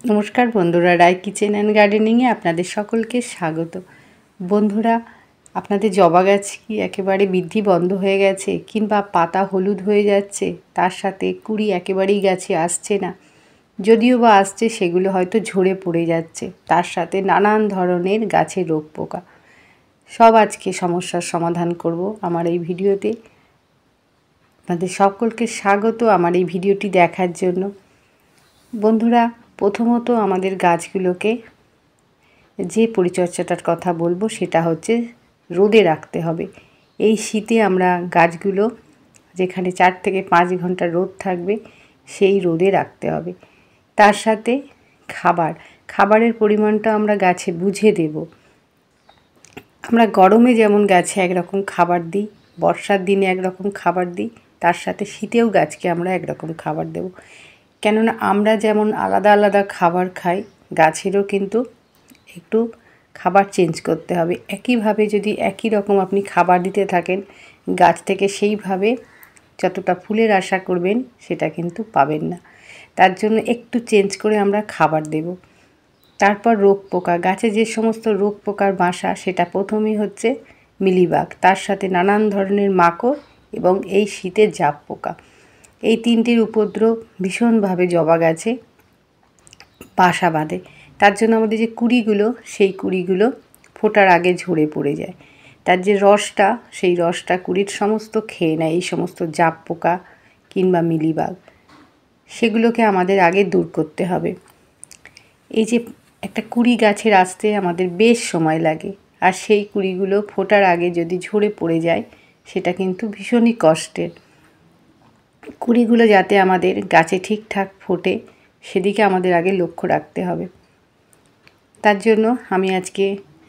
নমস্কার বন্ধুরা, রায় kitchen and গার্ডেনিংয়ে আপনাদের সকলকে স্বাগত। বন্ধুরা, আপনাদের জবা গাছ কি একেবারে বৃদ্ধি বন্ধ হয়ে গেছে কিংবা পাতা হলুদ হয়ে যাচ্ছে, তার সাথে কুঁড়ি একেবারেই গাছে আসছে না, যদিও বা আসছে সেগুলো হয়তো ঝরে পড়ে যাচ্ছে, তার সাথে নানান ধরনের গাছে রোগ পোকা, সব আজকে সমস্যার সমাধান করব আমার এই ভিডিওতে। আপনাদের সকলকে স্বাগত আমার এই ভিডিওটি দেখার জন্য। বন্ধুরা, প্রথমত আমাদের গাছগুলোকে যে পরিচর্যাটার কথা বলবো সেটা হচ্ছে রোদে রাখতে হবে। এই শীতে আমরা গাছগুলো যেখানে 4 থেকে 5 ঘন্টা রোদ থাকবে সেই রোদে রাখতে হবে। তার সাথে খাবারের পরিমাণটা আমরা গাছে বুঝে দেব। আমরা গরমে যেমন গাছে একরকম খাবার দিই, বর্ষার দিনে একরকম খাবার দিই, তার সাথে শীতেও গাছকে আমরা একরকম খাবার দেব। কেননা আমরা যেমন আলাদা আলাদা খাবার খাই, গাছেরও কিন্তু একটু খাবার চেঞ্জ করতে হবে। একইভাবে যদি একই রকম আপনি খাবার দিতে থাকেন, গাছ থেকে সেইভাবে যতটা ফুলের আশা করবেন সেটা কিন্তু পাবেন না। তার জন্য একটু চেঞ্জ করে আমরা খাবার দেব। তারপর রোগ পোকা, গাছে যে সমস্ত রোগ পোকার বাসা সেটা প্রথমেই হচ্ছে মিলিবাগ, তার সাথে নানান ধরনের মাকড় এবং এই শীতের জাপ পোকা। এই তিনটির উপদ্রব ভীষণভাবে জবা গাছে বাসা বাঁধে। তার জন্য আমাদের যে কুঁড়িগুলো, সেই কুঁড়িগুলো ফোটার আগে ঝরে পড়ে যায়। তার যে রসটা, সেই রসটা কুঁড়ির সমস্ত খেয়ে নেয় এই সমস্ত জাপ পোকা কিংবা মিলিবাগ। সেগুলোকে আমাদের আগে দূর করতে হবে। এই যে একটা কুঁড়ি গাছের আসতে আমাদের বেশ সময় লাগে, আর সেই কুঁড়িগুলো ফোটার আগে যদি ঝরে পড়ে যায় সেটা কিন্তু ভীষণই কষ্টের। কুঁড়িগুলো যাতে আমাদের গাছে ঠিকঠাক ফোটে সেদিকে আমাদের আগে লক্ষ্য রাখতে হবে। তার জন্য আমি আজকে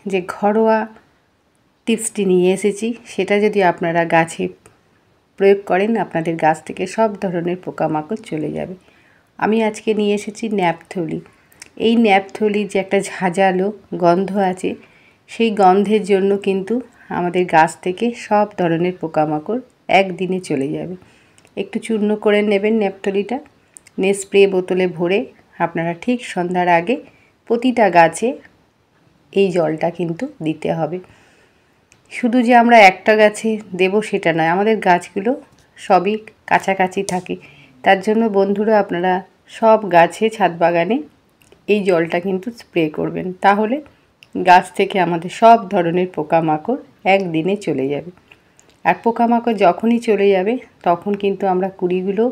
যে ঘরোয়া টিপসটি নিয়ে এসেছি সেটা যদি আপনারা গাছে প্রয়োগ করেন, আপনাদের গাছ থেকে সব ধরনের পোকামাকড় চলে যাবে। আমি আজকে নিয়ে এসেছি ন্যাপথলি। এই ন্যাপথলির যে একটা ঝাঁঝালো গন্ধ আছে, সেই গন্ধের জন্য কিন্তু আমাদের গাছ থেকে সব ধরনের পোকামাকড় একদিনে চলে যাবে। একটু চূর্ণ করে নেবেন ন্যাপথলিটা, নিয়ে স্প্রে বোতলে ভরে আপনারা ঠিক সন্ধ্যার আগে প্রতিটা গাছে এই জলটা কিন্তু দিতে হবে। শুধু যে আমরা একটা গাছে দেব সেটা নয়, আমাদের গাছগুলো সবই কাছাকাছি থাকে। তার জন্য বন্ধুরা, আপনারা সব গাছে, ছাদ বাগানে এই জলটা কিন্তু স্প্রে করবেন, তাহলে গাছ থেকে আমাদের সব ধরনের পোকামাকড় একদিনে চলে যাবে। আর পোকামাকড় যখনই চলে যাবে তখন কিন্তু আমরা কুঁড়িগুলো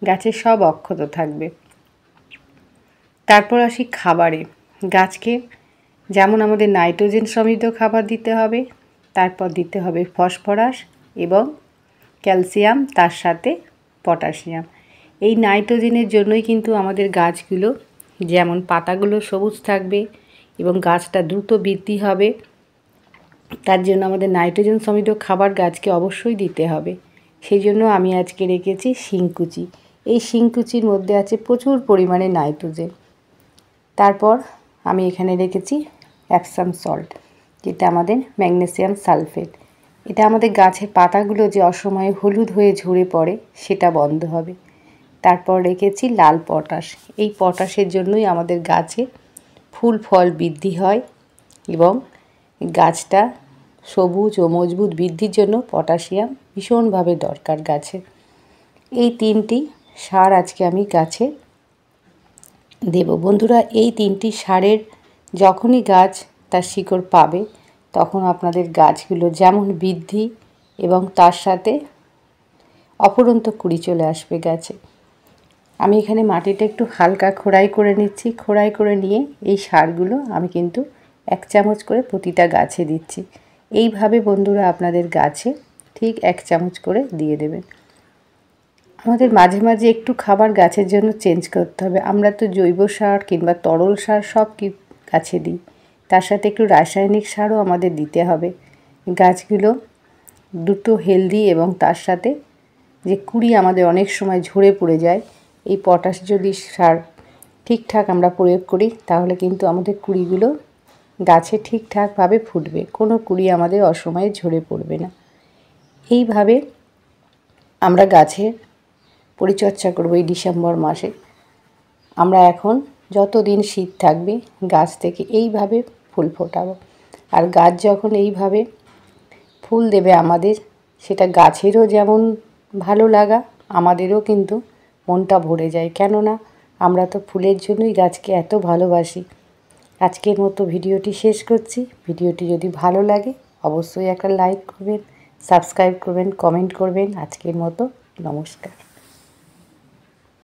গাছে সব অক্ষত থাকবে। তারপর আসি খাবারে। গাছকে যেমন আমাদের নাইট্রোজেন সমৃদ্ধ খাবার দিতে হবে, তারপর দিতে হবে ফসফরাস এবং ক্যালসিয়াম, তার সাথে পটাশিয়াম। এই নাইট্রোজেনের জন্যই কিন্তু আমাদের গাছগুলো যেমন পাতাগুলো সবুজ থাকবে এবং গাছটা দ্রুত বৃদ্ধি হবে। তার জন্য আমাদের নাইট্রোজেন সমৃদ্ধ খাবার গাছকে অবশ্যই দিতে হবে। সেই জন্য আমি আজকে রেখেছি শিংকুচি। এই শিংকুচির মধ্যে আছে প্রচুর পরিমাণে নাইট্রোজেন। তারপর আমি এখানে রেখেছি অ্যাপসাম সল্ট, যেটা আমাদের ম্যাগনেসিয়াম সালফেট। এটা আমাদের গাছের পাতাগুলো যে অসময়ে হলুদ হয়ে ঝরে পড়ে সেটা বন্ধ হবে। তারপর রেখেছি লাল পটাশ। এই পটাশের জন্যই আমাদের গাছে ফুল ফল বৃদ্ধি হয় এবং গাছটা সবুজ ও মজবুত বৃদ্ধির জন্য পটাশিয়াম ভীষণভাবে দরকার গাছে। এই তিনটি সার আজকে আমি গাছে দেব। বন্ধুরা, এই তিনটি সারের যখনই গাছ তার শিকড় পাবে তখন আপনাদের গাছগুলো যেমন বৃদ্ধি এবং তার সাথে অফুরন্ত কুঁড়ি চলে আসবে গাছে। আমি এখানে মাটিটা একটু হালকা খোঁড়াই করে নিচ্ছি। খোঁড়াই করে নিয়ে এই সারগুলো আমি কিন্তু 1 চামচ করে প্রতিটা গাছে দিচ্ছি। এইভাবে বন্ধুরা আপনাদের গাছে ঠিক 1 চামচ করে দিয়ে দেবেন। আমাদের মাঝে মাঝে একটু খাবার গাছের জন্য চেঞ্জ করতে হবে। আমরা তো জৈব সার কিংবা তরল সার সব কি গাছে দিই, তার সাথে একটু রাসায়নিক সারও আমাদের দিতে হবে। গাছগুলো দ্রুত হেলদি এবং তার সাথে যে কুঁড়ি আমাদের অনেক সময় ঝরে পড়ে যায়, এই পটাশ যদি সার ঠিকঠাক আমরা প্রয়োগ করি তাহলে কিন্তু আমাদের কুঁড়িগুলো গাছে ঠিকঠাকভাবে ফুটবে, কোনো কুঁড়ি আমাদের অসময়ে ঝরে পড়বে না। এইভাবে আমরা গাছের পরিচর্যা করব এই ডিসেম্বর মাসে। আমরা এখন যতদিন শীত থাকবে গাছ থেকে এইভাবে ফুল ফোটাবো। আর গাছ যখন এইভাবে ফুল দেবে আমাদের, সেটা গাছেরও যেমন ভালো লাগা, আমাদেরও কিন্তু মনটা ভরে যায়। কেননা আমরা তো ফুলের জন্যই গাছকে এত ভালোবাসি। আজকের মতো ভিডিওটি শেষ করছি। ভিডিওটি যদি ভালো লাগে অবশ্যই একটা লাইক করবেন, সাবস্ক্রাইব করবেন, কমেন্ট করবেন। আজকের মতো নমস্কার।